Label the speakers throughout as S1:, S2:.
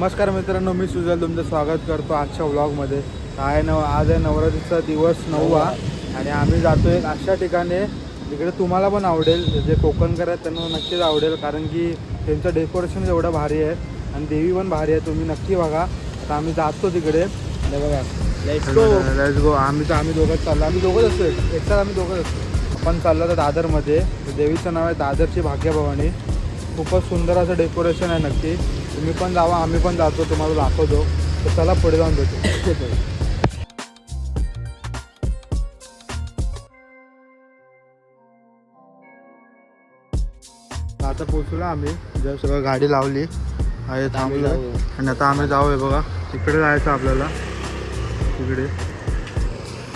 S1: नमस्कार मित्रांनो, मी सुजल तुमचं स्वागत करतो आजच्या व्लॉगमध्ये. आज आहे नवरात्रीचा दिवस 9वा आणि आम्ही जातो एक अशा ठिकाणी जिकडे तुम्हाला पण आवडेल, जे कोकणकर आहेत त्यांना नक्कीच आवडेल, कारण की त्यांचं डेकोरेशन एवढं भारी आहे आणि देवी पण भारी आहे. तुम्ही नक्की बघा. आता आम्ही जातो तिकडे. बघा, लेट्स गो. आम्ही दोघंच चाललो. आम्ही दोघंच असतो, एकटाच आम्ही दोघंच असतो. आपण चाललो तर दादरमध्ये. देवीचं नाव आहे दादरची भाग्यभवानी. खूपच सुंदर असं डेकोरेशन आहे. नक्की तुम्ही पण जावा, आम्ही पण जातो, तुम्हाला दाखवतो. तर चला पुढे जाऊन भेटू. आता पोचलो आम्ही. जर सगळं गाडी लावली आहे, थांबलो आणि आता आम्ही जाऊया. बघा तिकडे जायचं आपल्याला, तिकडे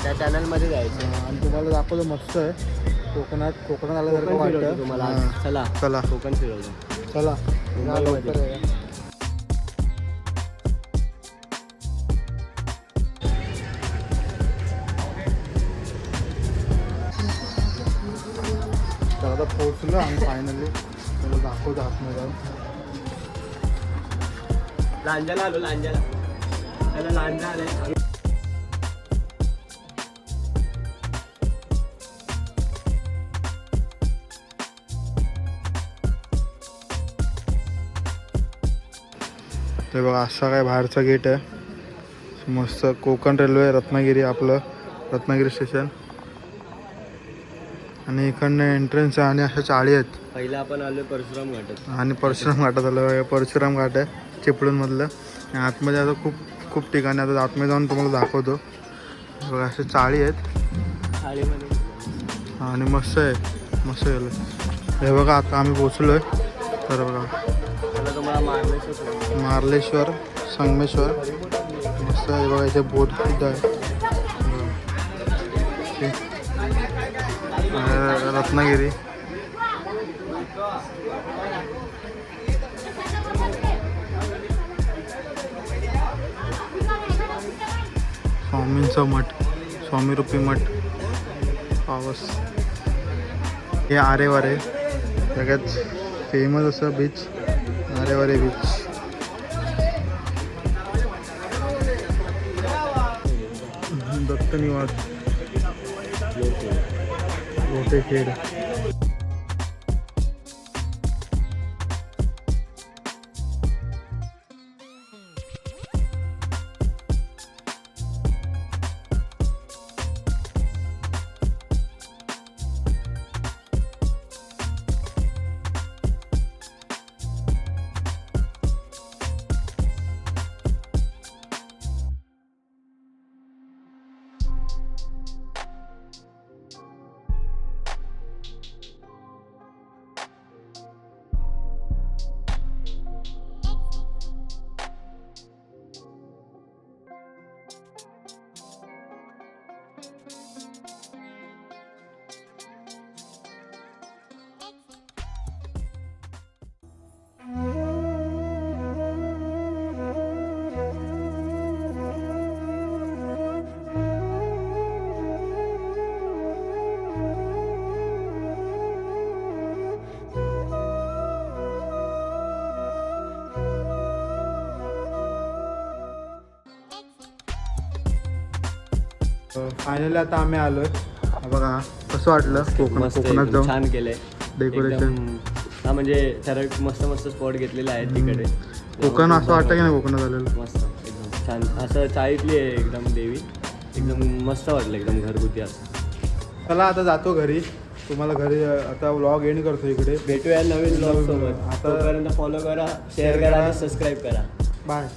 S2: त्या चॅनलमध्ये जायचं
S1: आणि तुम्हाला दाखवतो. मस्त आहे. कोकणात आल्यासारखं वाटतं
S2: तुम्हाला. चला
S1: चला
S2: कोकण फिरवलं.
S1: चला लवकर आहे. तर आता पोहोचलो आम्ही फायनली. त्याला दाखवतो आतमध्ये जाऊन.
S2: लांजाला आलो. लांजा आले.
S1: ते बघा, असा काय बाहेरचा गेट आहे. मस्त कोकण रेल्वे रत्नागिरी, आपलं रत्नागिरी स्टेशन. आणि इकडनं एंट्रन्स आहे आणि अशा चाळी आहेत.
S2: पहिला आपण आलो परशुराम घाटात
S1: आणि परशुराम घाटात आलं. परशुराम घाट आहे चिपळूणमधलं. आणि आतमध्ये आता खूप ठिकाणी आता आतमध्ये जाऊन तुम्हाला दाखवतो. बघा अशा चाळी आहेत
S2: थाळीमध्ये
S1: आणि मस्त आहे. मस्त गेलं हे बघा. आता आम्ही पोचलो आहे. तर बघा,
S2: तुम्हाला
S1: मार्लेश्वर, संगमेश्वर मस्त आहे. बघा इथे बोट सुद्धा आहे. रत्नागिरी. स्वामींचा मठ, स्वामी रूपी मठ, पावस. हे आरेवारे सगळ्यात फेमस असं बीच, आरेवारे बीच. दत्त निवास, गोटेखेड. फायनली आता आम्ही आलोय. बघा कसं वाटलं कोकणात जाऊन.
S2: छान केलंय
S1: डेकोरेशन.
S2: हा म्हणजे ठराविक मस्त स्पॉट घेतलेले आहेत तिकडे.
S1: कोकण असं वाटतं की नाही कोकणात आलेलं.
S2: मस्त एकदम छान. असं चाळीतली आहे एकदम देवी. एकदम मस्त वाटलं, एकदम घरगुती असं.
S1: चला आता जातो घरी. तुम्हाला घरी आता व्लॉग एंड करतो. इकडे
S2: भेटूया नवीन व्लॉग सोबत. आतापर्यंत फॉलो करा, शेअर करा आणि सबस्क्राईब करा.
S1: बाय.